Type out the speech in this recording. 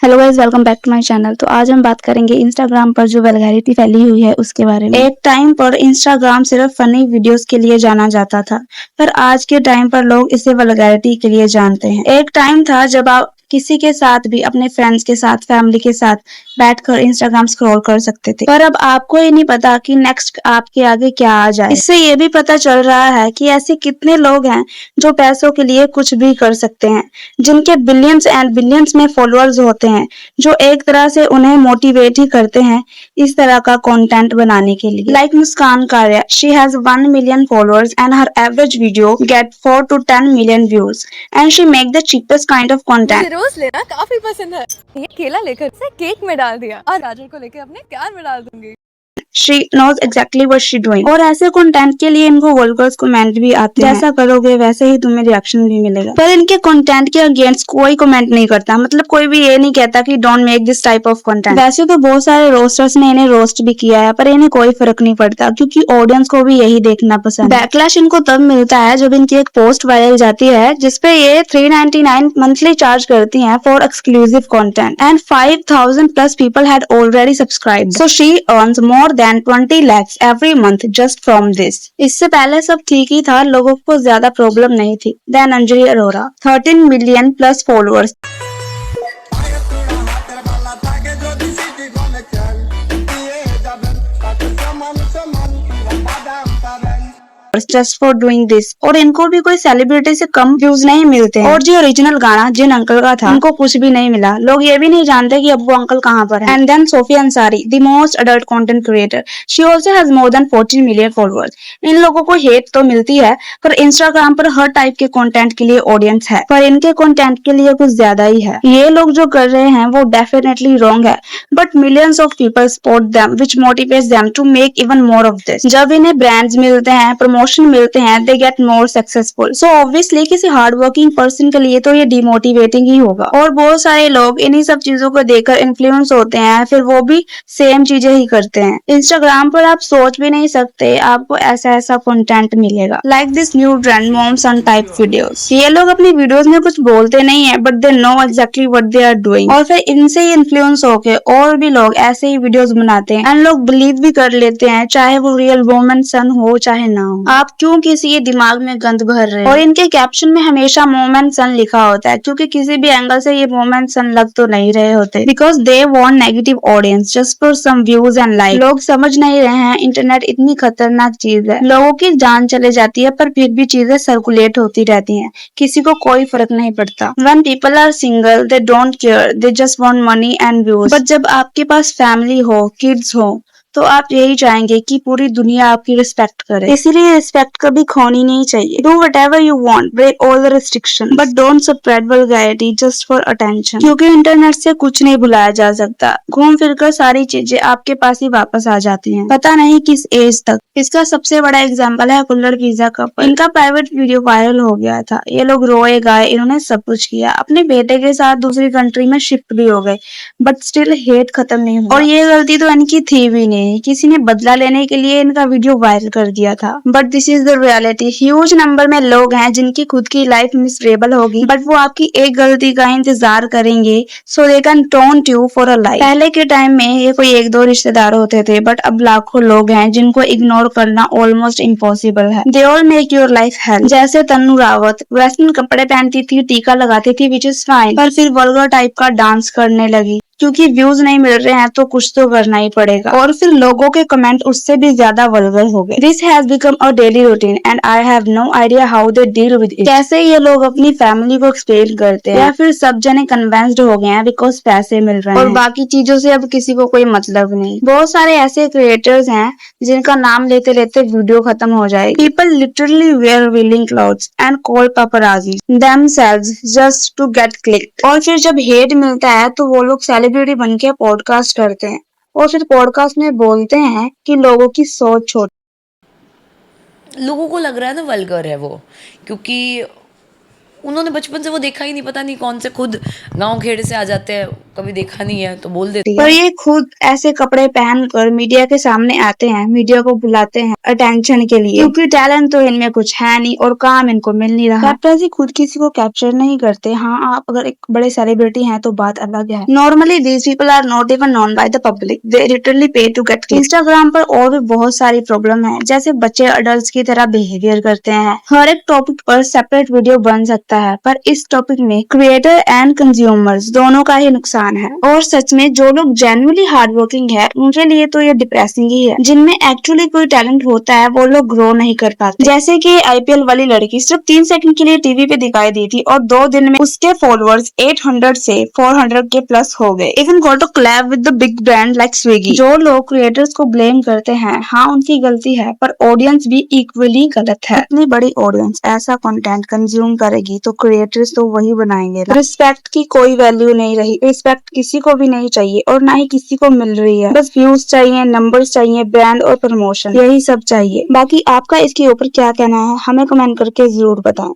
Hello guys, welcome back to my channel. तो आज हम बात करेंगे इंस्टाग्राम पर जो वल्गैरिटी फैली हुई है उसके बारे में। एक टाइम पर इंस्टाग्राम सिर्फ फनी वीडियोस के लिए जाना जाता था, पर आज के टाइम पर लोग इसे वल्गैरिटी के लिए जानते हैं। एक टाइम था जब आप किसी के साथ भी, अपने फ्रेंड्स के साथ, फैमिली के साथ बैठकर इंस्टाग्राम स्क्रॉल कर सकते थे, पर अब आपको ये नहीं पता कि नेक्स्ट आपके आगे क्या आ जाए। इससे ये भी पता चल रहा है कि ऐसे कितने लोग हैं जो पैसों के लिए कुछ भी कर सकते हैं, जिनके बिलियंस एंड बिलियंस में फॉलोअर्स होते हैं, जो एक तरह से उन्हें मोटिवेट ही करते हैं इस तरह का कंटेंट बनाने के लिए। Like Muskan Kariya, she has 1 million followers and her average video get 4 to 10 million views and she make the cheapest kind of content. रोज लेना काफी पसंद है। ये केला लेकर इसे केक में डाल दिया और गाजर को लेकर अपने कार में डाल दूंगी। She knows exactly what she doing। और ऐसे कंटेंट के लिए इनको वल्गर्स कमेंट भी आते हैं, जैसा करोगे वैसे ही तुम्हें रिएक्शन भी मिलेगा। पर इनके कंटेंट के अगेंस्ट कोई कमेंट नहीं करता, मतलब कोई भी ये नहीं कहता कि don't make this type of content. वैसे तो बहुत सारे रोस्टर्स ने इन्हें रोस्ट भी किया है, पर इन्हें कोई फर्क नहीं पड़ता क्योंकि ऑडियंस को भी यही देखना पसंद है। बैकलैश इनको तब मिलता है जब इनकी एक पोस्ट वायरल जाती है जिसपे ये 399 मंथली चार्ज करती हैं for exclusive content and 5000 plus people had already subscribed, so she earns more than 20 lakhs every month just from this। इससे पहले सब ठीक ही था, लोगों को ज्यादा प्रॉब्लम नहीं थी। Then Anjali Arora, 13 million plus followers just for doing this. और इनको भी कोई सेलिब्रिटी से कम व्यूज नहीं मिलते हैं। और जो ओरिजिनल गाना जिन अंकल का था उनको कुछ भी नहीं मिला, लोग ये भी नहीं जानते कि अब वो अंकल कहाँ पर है। And then Sofia Ansari, the most adult content creator, she also has more than 14 million followers. इन लोगों को हेट तो मिलती है, पर इंस्टाग्राम पर हर टाइप के कंटेंट के लिए ऑडियंस है, पर इनके कंटेंट के लिए कुछ ज्यादा ही है। ये लोग जो कर रहे हैं वो डेफिनेटली रॉन्ग है, but millions of people support them which motivates them to make even more of this. जब इन्हें ब्रांड्स मिलते हैं, प्रमोशन मिलते हैं, they get more successful. So obviously किसी हार्ड वर्किंग पर्सन के लिए तो ये डिमोटिवेटिंग ही होगा। और बहुत सारे लोग इन्हीं सब चीजों को देखकर इन्फ्लुएंस होते हैं, फिर वो भी सेम चीजें ही करते हैं। इंस्टाग्राम पर आप सोच भी नहीं सकते आपको ऐसा ऐसा कंटेंट मिलेगा। Like this new trend mom son type videos. ये लोग अपनी वीडियोस में कुछ बोलते नहीं है, but they know exactly what they are doing, और फिर इनसे ही इन्फ्लुएंस होके और भी लोग ऐसे ही वीडियोस बनाते हैं एंड लोग बिलीव भी कर लेते हैं, चाहे वो रियल वुमन सन हो चाहे ना हो। आप क्यों किसी के दिमाग में गंद भर रहे हो? और इनके कैप्शन में हमेशा मोमेंट सन लिखा होता है, क्योंकि किसी भी एंगल से ये मोमेंट सन लग तो नहीं रहे होते, because they want negative audience just for some views and like. लोग समझ नहीं रहे हैं इंटरनेट इतनी खतरनाक चीज है, लोगों की जान चले जाती है पर फिर भी चीजें सर्कुलेट होती रहती हैं, किसी को कोई फर्क नहीं पड़ता। When people are single, they don't care, they just want money and views। But जब आपके पास फैमिली हो, किड्स हो, तो आप यही चाहेंगे कि पूरी दुनिया आपकी रिस्पेक्ट करे। इसीलिए रिस्पेक्ट कभी खोनी नहीं चाहिए। Do whatever you want, break all the restriction, but don't spread vulgarity just for attention, क्योंकि इंटरनेट से कुछ नहीं भुलाया जा सकता। घूम फिर कर सारी चीजें आपके पास ही वापस आ जाती हैं, पता नहीं किस एज तक। इसका सबसे बड़ा एग्जाम्पल है कुल्लर पिज्जा कपल। इनका प्राइवेट वीडियो वायरल हो गया था, ये लोग रोए गाए, इन्होंने सब कुछ किया, अपने बेटे के साथ दूसरी कंट्री में शिफ्ट भी हो गए, बट स्टिल हेट खत्म नहीं हुआ। और ये गलती तो इनकी थी भी नहीं, किसी ने बदला लेने के लिए इनका वीडियो वायरल कर दिया था। But this is the reality. Huge number में लोग हैं जिनकी खुद की लाइफ मिसरेबल होगी, बट वो आपकी एक गलती का इंतजार करेंगे so they can taunt you for a life. पहले के टाइम में ये कोई एक दो रिश्तेदार होते थे, बट अब लाखों लोग हैं जिनको इग्नोर करना ऑलमोस्ट इम्पॉसिबल है। They all make your life hell. जैसे तन्नू रावत वेस्टर्न कपड़े पहनती थी, टीका लगाती थी, विच इज फाइन, पर फिर वल्गर टाइप का डांस करने लगी, क्योंकि व्यूज नहीं मिल रहे हैं तो कुछ तो करना ही पड़ेगा, और फिर लोगों के कमेंट उससे भी ज्यादा वल्गर हो गए। This has become a daily routine and I have no idea how they deal with it. कैसे ये लोग अपनी फैमिली को एक्सप्लेन करते हैं, या फिर सब जने कन्विंस्ड हो गए हैं बिकॉज पैसे मिल रहे हैं और बाकी चीजों से अब किसी को कोई मतलब नहीं। बहुत सारे ऐसे क्रिएटर्स हैं जिनका नाम लेते लेते वीडियो खत्म हो जाएगी। People literally were willing clothes and call paparazzi themselves just to get clicked। और फिर जब हेट मिलता है तो वो लोग सेलिब्रिटी बन के पॉडकास्ट करते हैं और फिर पॉडकास्ट में बोलते हैं कि लोगों की सोच छोटी। लोगों को लग रहा है ना वल्गर है वो, क्योंकि उन्होंने बचपन से वो देखा ही नहीं, पता नहीं कौन से खुद गांव खेड़े से आ जाते हैं, कभी देखा नहीं है तो बोल देते हैं। पर ये खुद ऐसे कपड़े पहनकर मीडिया के सामने आते हैं, मीडिया को बुलाते हैं, अटेंशन के लिए, क्योंकि टैलेंट तो इनमें कुछ है नहीं और काम इनको मिल नहीं रहा। पैपराजी खुद किसी को कैप्चर नहीं करते। हाँ, आप अगर एक बड़े सेलिब्रिटी हैं तो बात अलग है। Normally these people are not even known by the public, they literally pay to get. Instagram पर और भी बहुत सारी प्रॉब्लम है, जैसे बच्चे अडल्ट की तरह बिहेवियर करते हैं। हर एक टॉपिक पर सेपरेट वीडियो बन सकता है, पर इस टॉपिक में क्रिएटर एंड कंज्यूमर्स दोनों का ही नुकसान है। और सच में जो लोग जेन्युइनली हार्ड वर्किंग है उनके लिए तो ये डिप्रेसिंग ही है। जिनमें एक्चुअली कोई टैलेंट होता है वो लोग ग्रो नहीं कर पाते। जैसे कि आईपीएल वाली लड़की सिर्फ 3 सेकंड के लिए टीवी पे दिखाई दी थी और 2 दिन में उसके फॉलोअर्स 800 से 400 के प्लस हो गए। Even got to collab with the big brand like Swiggy. जो लोग क्रिएटर्स को ब्लेम करते हैं, हाँ उनकी गलती है, पर ऑडियंस भी इक्वली गलत है। इतनी बड़ी ऑडियंस ऐसा कंटेंट कंज्यूम करेगी तो क्रिएटर्स तो वही बनाएंगे। रिस्पेक्ट की कोई वैल्यू नहीं रही, रिस्पेक्ट किसी को भी नहीं चाहिए और ना ही किसी को मिल रही है। बस व्यूज चाहिए, नंबर्स चाहिए, ब्रांड और प्रमोशन, यही सब चाहिए। बाकी आपका इसके ऊपर क्या कहना है हमें कमेंट करके जरूर बताएं।